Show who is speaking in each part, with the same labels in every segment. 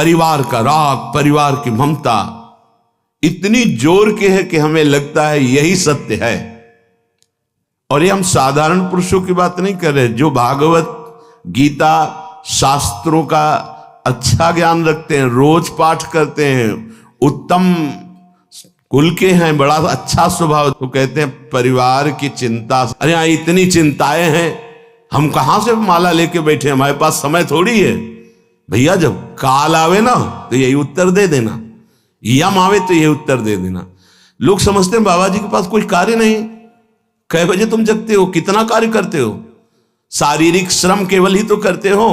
Speaker 1: परिवार का राग, परिवार की ममता इतनी जोर की है कि हमें लगता है यही सत्य है। और ये हम साधारण पुरुषों की बात नहीं कर रहे, जो भागवत गीता शास्त्रों का अच्छा ज्ञान रखते हैं, रोज पाठ करते हैं, उत्तम कुल के हैं, बड़ा अच्छा स्वभाव, तो कहते हैं परिवार की चिंता। अरे यहाँ इतनी चिंताएं हैं, हम कहां से माला लेके बैठे, हमारे पास समय थोड़ी है भैया। जब काल आवे ना तो यही उत्तर दे देना, यम आवे तो यही उत्तर दे देना। लोग समझते हैं बाबा जी के पास कोई कार्य नहीं। कै बजे तुम जगते हो, कितना कार्य करते हो? शारीरिक श्रम केवल ही तो करते हो,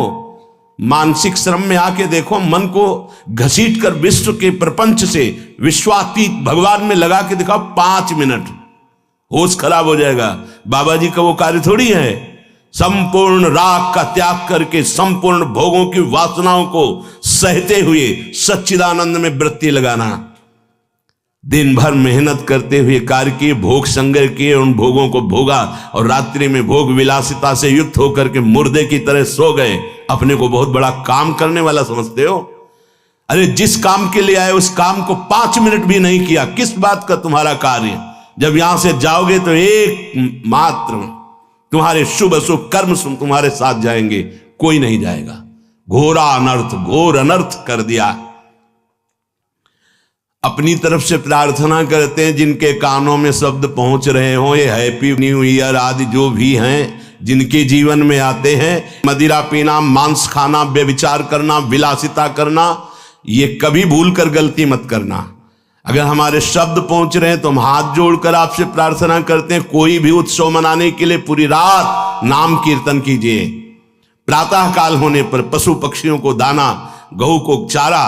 Speaker 1: मानसिक श्रम में आके देखो, मन को घसीट कर विश्व के प्रपंच से विश्वातीत भगवान में लगा के दिखाओ 5 मिनट, होश खराब हो जाएगा। बाबा जी का वो कार्य थोड़ी है। संपूर्ण राग का त्याग करके संपूर्ण भोगों की वासनाओं को सहते हुए सच्चिदानंद में वृत्ति लगाना, दिन भर मेहनत करते हुए कार्य किए, भोग संग्रह किए, उन भोगों को भोगा और रात्रि में भोग विलासिता से युक्त होकर के मुर्दे की तरह सो गए। अपने को बहुत बड़ा काम करने वाला समझते हो? अरे जिस काम के लिए आए उस काम को 5 मिनट भी नहीं किया, किस बात का तुम्हारा कार्य? जब यहां से जाओगे तो एक मात्र तुम्हारे शुभ अशुभ कर्म तुम्हारे साथ जाएंगे, कोई नहीं जाएगा। घोर अनर्थ, घोर अनर्थ कर दिया। अपनी तरफ से प्रार्थना करते हैं, जिनके कानों में शब्द पहुंच रहे हो, ये हैप्पी न्यू ईयर आदि जो भी हैं, जिनके जीवन में आते हैं, मदिरा पीना, मांस खाना, व्यभिचार करना, विलासिता करना, ये कभी भूल कर गलती मत करना। अगर हमारे शब्द पहुंच रहे हैं तो हम हाथ जोड़कर आपसे प्रार्थना करते हैं, कोई भी उत्सव मनाने के लिए पूरी रात नाम कीर्तन कीजिए। प्रातः काल होने पर पशु पक्षियों को दाना, गऊ को चारा,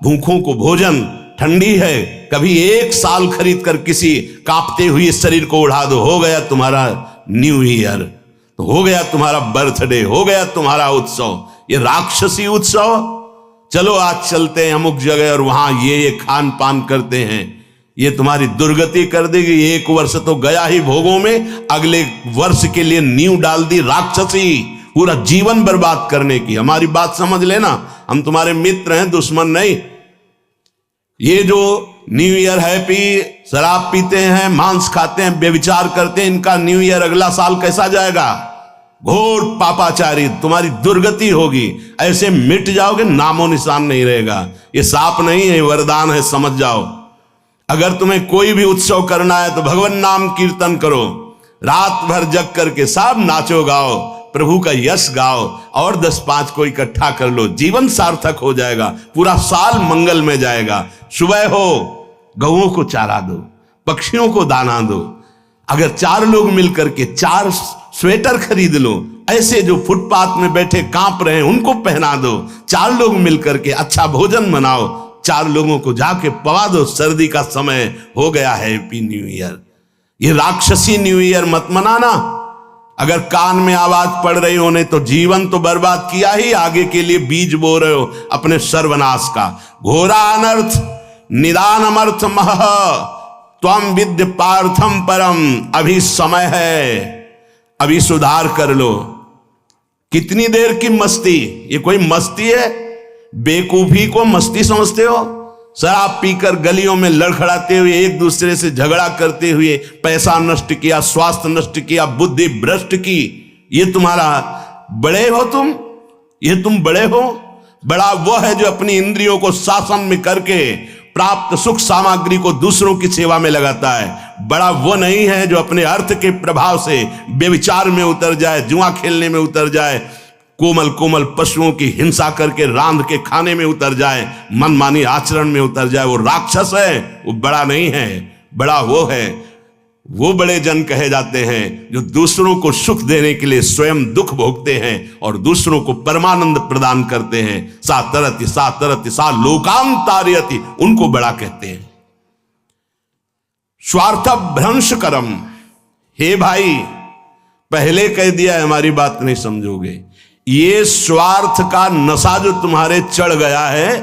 Speaker 1: भूखों को भोजन, ठंडी है कभी 1 साल खरीद कर किसी कांपते हुए शरीर को उड़ा दो, हो गया तुम्हारा न्यू ईयर, तो हो गया तुम्हारा बर्थडे, हो गया तुम्हारा उत्सव। ये राक्षसी उत्सव, चलो आज चलते हैं अमुक जगह और वहां ये खान पान करते हैं, ये तुम्हारी दुर्गति कर देगी। 1 वर्ष तो गया ही भोगों में, अगले वर्ष के लिए नींव डाल दी राक्षसी, पूरा जीवन बर्बाद करने की। हमारी बात समझ लेना, हम तुम्हारे मित्र हैं, दुश्मन नहीं। ये जो न्यू ईयर हैप्पी, शराब पीते हैं, मांस खाते हैं, व्यभिचार करते हैं, इनका न्यू ईयर अगला साल कैसा जाएगा? घोर पापाचारी, तुम्हारी दुर्गति होगी। ऐसे मिट जाओगे, नामो निशान नहीं रहेगा। ये साप नहीं है, वरदान है, समझ जाओ। अगर तुम्हें कोई भी उत्सव करना है तो भगवान नाम कीर्तन करो, रात भर जग करके सब नाचो गाओ, प्रभु का यश गाओ, और 10-5 को इकट्ठा कर लो, जीवन सार्थक हो जाएगा, पूरा साल मंगल में जाएगा। सुबह हो गऊओं को चारा दो, पक्षियों को दाना दो। अगर 4 लोग मिलकर के 4 स्वेटर खरीद लो, ऐसे जो फुटपाथ में बैठे कांप रहे हैं उनको पहना दो। 4 लोग मिलकर के अच्छा भोजन बनाओ, 4 लोगों को जाके पवा दो। सर्दी का समय हो गया है, हैप्पी न्यू ईयर। ये राक्षसी न्यू ईयर मत मनाना। अगर कान में आवाज पड़ रही होने तो जीवन तो बर्बाद किया ही, आगे के लिए बीज बो रहे हो अपने सर्वनाश का। घोरा अनर्थ निदान अमर्थ मह त्वम विद्य पार्थम परम। अभी समय है, अभी सुधार कर लो। कितनी देर की मस्ती? ये कोई मस्ती है? बेकूफी को मस्ती समझते हो? शराब पीकर गलियों में लड़खड़ाते हुए, एक दूसरे से झगड़ा करते हुए पैसा नष्ट किया, स्वास्थ्य नष्ट किया, बुद्धि भ्रष्ट की। ये तुम्हारा बड़े हो तुम? ये तुम बड़े हो? बड़ा वो है जो अपनी इंद्रियों को शासन में करके प्राप्त सुख सामग्री को दूसरों की सेवा में लगाता है। बड़ा वो नहीं है जो अपने अर्थ के प्रभाव से व्यभिचार में उतर जाए, जुआ खेलने में उतर जाए, कोमल कोमल पशुओं की हिंसा करके रांध के खाने में उतर जाए, मनमानी आचरण में उतर जाए। वो राक्षस है, वो बड़ा नहीं है। बड़ा वो है, वो बड़े जन कहे जाते हैं जो दूसरों को सुख देने के लिए स्वयं दुख भोगते हैं और दूसरों को परमानंद प्रदान करते हैं। सा तरति सा लोकांतारयति, उनको बड़ा कहते हैं। स्वार्थ भ्रंश करम। हे भाई, पहले कह दिया है, हमारी बात नहीं समझोगे। ये स्वार्थ का नशा जो तुम्हारे चढ़ गया है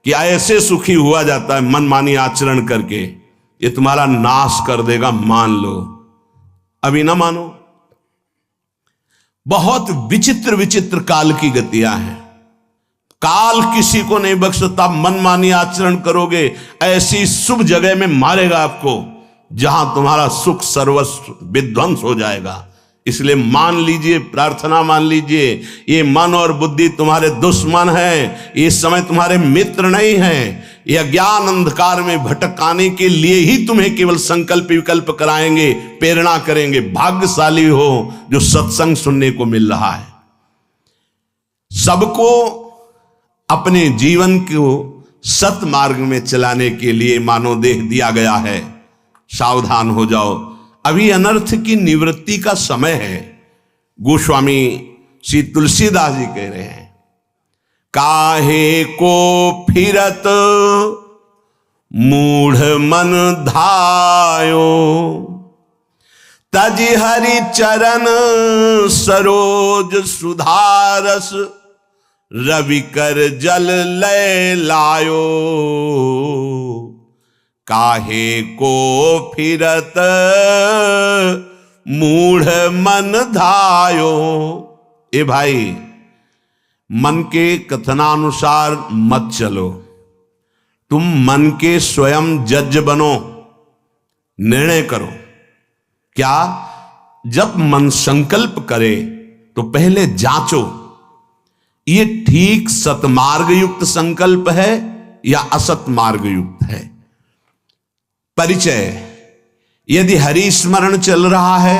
Speaker 1: कि ऐसे सुखी हुआ जाता है मनमानी आचरण करके, ये तुम्हारा नाश कर देगा, मान लो। अभी ना मानो। बहुत विचित्र विचित्र काल की गतियां हैं। काल किसी को नहीं बख्शता, मनमानी आचरण करोगे ऐसी शुभ जगह में मारेगा आपको जहां तुम्हारा सुख सर्वस्व विध्वंस हो जाएगा। इसलिए मान लीजिए, प्रार्थना मान लीजिए, ये मन और बुद्धि तुम्हारे दुश्मन हैं, ये समय तुम्हारे मित्र नहीं हैं। ये अज्ञान अंधकार में भटकाने के लिए ही तुम्हें केवल संकल्प विकल्प कराएंगे, प्रेरणा करेंगे। भाग्यशाली हो जो सत्संग सुनने को मिल रहा है। सबको अपने जीवन को सत मार्ग में चलाने के लिए मानव देह दिया गया है। सावधान हो जाओ, अभी अनर्थ की निवृत्ति का समय है। गोस्वामी श्री तुलसीदास जी कह रहे हैं, काहे को फिरत मूढ़ मन धायो, तज हरि चरण सरोज सुधारस, रवि कर जल लय लायो। काहे को फिरत मूढ़ मन धायो। ए भाई, मन के कथनानुसार मत चलो, तुम मन के स्वयं जज बनो, निर्णय करो। क्या? जब मन संकल्प करे तो पहले जांचो, ये ठीक सतमार्ग युक्त संकल्प है या असत मार्ग युक्त है। परिचय, यदि हरि स्मरण चल रहा है,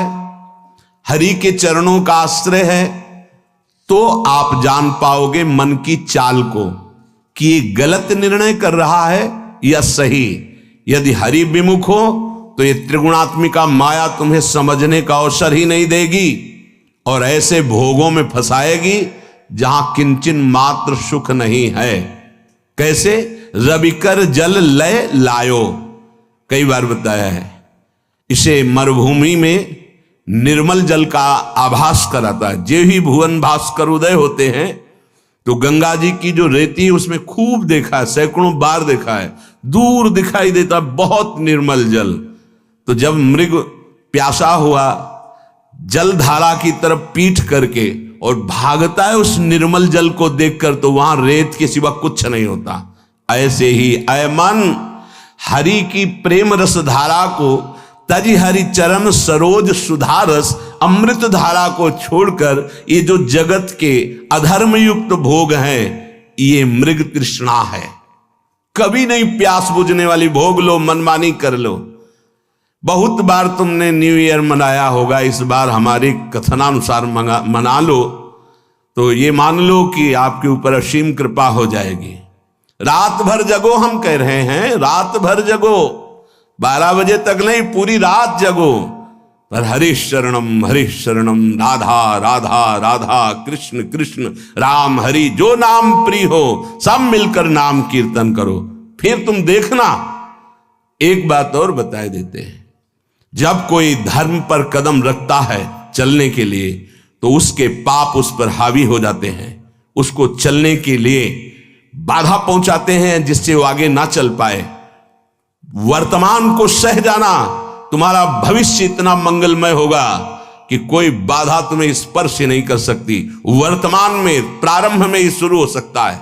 Speaker 1: हरि के चरणों का आश्रय है, तो आप जान पाओगे मन की चाल को कि ये गलत निर्णय कर रहा है या सही। यदि हरि विमुख हो तो ये त्रिगुणात्मिका माया तुम्हें समझने का अवसर ही नहीं देगी और ऐसे भोगों में फंसाएगी जहां किंचन मात्र सुख नहीं है। कैसे? रवि कर जल लय लायो, कई बार बताया है। इसे मरुभूमि में निर्मल जल का आभास कराता है। जे ही भुवन भास्कर उदय होते हैं तो गंगा जी की जो रेती है उसमें खूब देखा है, सैकड़ों बार देखा है, दूर दिखाई देता बहुत निर्मल जल। तो जब मृग प्यासा हुआ जलधारा की तरफ पीठ करके और भागता है उस निर्मल जल को देखकर, तो वहां रेत के सिवा कुछ नहीं होता। ऐसे ही अय मन, हरि की प्रेम रस धारा को, तजी हरि चरण सरोज सुधारस, अमृत धारा को छोड़कर ये जो जगत के अधर्म युक्त भोग हैं, ये मृग तृष्णा है। कभी नहीं प्यास बुझने वाली भोग लो, मनमानी कर लो। बहुत बार तुमने न्यू ईयर मनाया होगा, इस बार हमारे कथनानुसार मना लो तो ये मान लो कि आपके ऊपर असीम कृपा हो जाएगी। रात भर जगो, हम कह रहे हैं रात भर जगो, 12 बजे तक नहीं, पूरी रात जगो। पर हरीश शरणम राधा राधा राधा, कृष्ण कृष्ण राम हरि, जो नाम प्रिय हो सब मिलकर नाम कीर्तन करो। फिर तुम देखना। एक बात और बताए देते हैं, जब कोई धर्म पर कदम रखता है चलने के लिए तो उसके पाप उस पर हावी हो जाते हैं, उसको चलने के लिए बाधा पहुंचाते हैं जिससे वो आगे ना चल पाए। वर्तमान को सह जाना, तुम्हारा भविष्य इतना मंगलमय होगा कि कोई बाधा तुम्हें स्पर्श नहीं कर सकती। वर्तमान में, प्रारंभ में ही शुरू हो सकता है।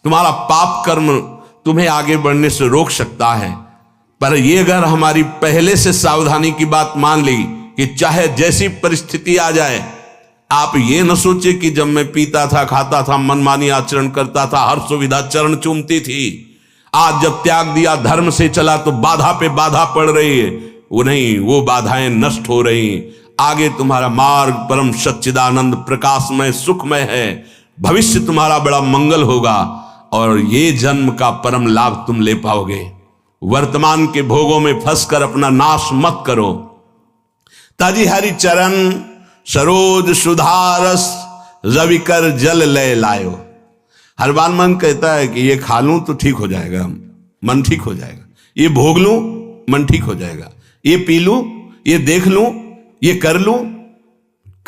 Speaker 1: तुम्हारा पाप कर्म तुम्हें आगे बढ़ने से रोक सकता है। पर ये अगर हमारी पहले से सावधानी की बात मान ली कि चाहे जैसी परिस्थिति आ जाए, आप ये न सोचे कि जब मैं पीता था, खाता था, मनमानी आचरण करता था, हर सुविधा चरण चूमती थी, आज जब त्याग दिया, धर्म से चला तो बाधा पे बाधा पड़ रही है। वो नहीं, वो बाधाएं नष्ट हो रही। आगे तुम्हारा मार्ग परम सच्चिदानंद प्रकाशमय सुखमय है। भविष्य तुम्हारा बड़ा मंगल होगा और ये जन्म का परम लाभ तुम ले पाओगे। वर्तमान के भोगों में फंसकर अपना नाश मत करो। ताजी हरि चरण सरोज सुधारस, रवि कर जल लय लायो। हर बार मन कहता है कि ये खा लूं तो ठीक हो जाएगा, मन ठीक हो जाएगा, ये भोग लूं मन ठीक हो जाएगा, ये पी लूं, ये देख लूं, ये कर लूं।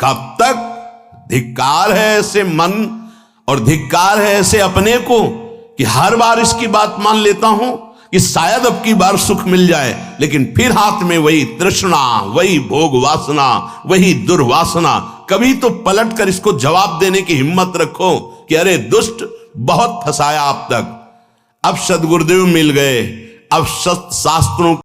Speaker 1: कब तक? धिक्कार है ऐसे मन और धिक्कार है ऐसे अपने को कि हर बार इसकी बात मान लेता हूं कि शायद अब की बार सुख मिल जाए, लेकिन फिर हाथ में वही तृष्णा, वही भोग वासना, वही दुर्वासना। कभी तो पलट कर इसको जवाब देने की हिम्मत रखो कि अरे दुष्ट, बहुत फंसाया अब तक। अब सदगुरुदेव मिल गए, अब शास्त्रों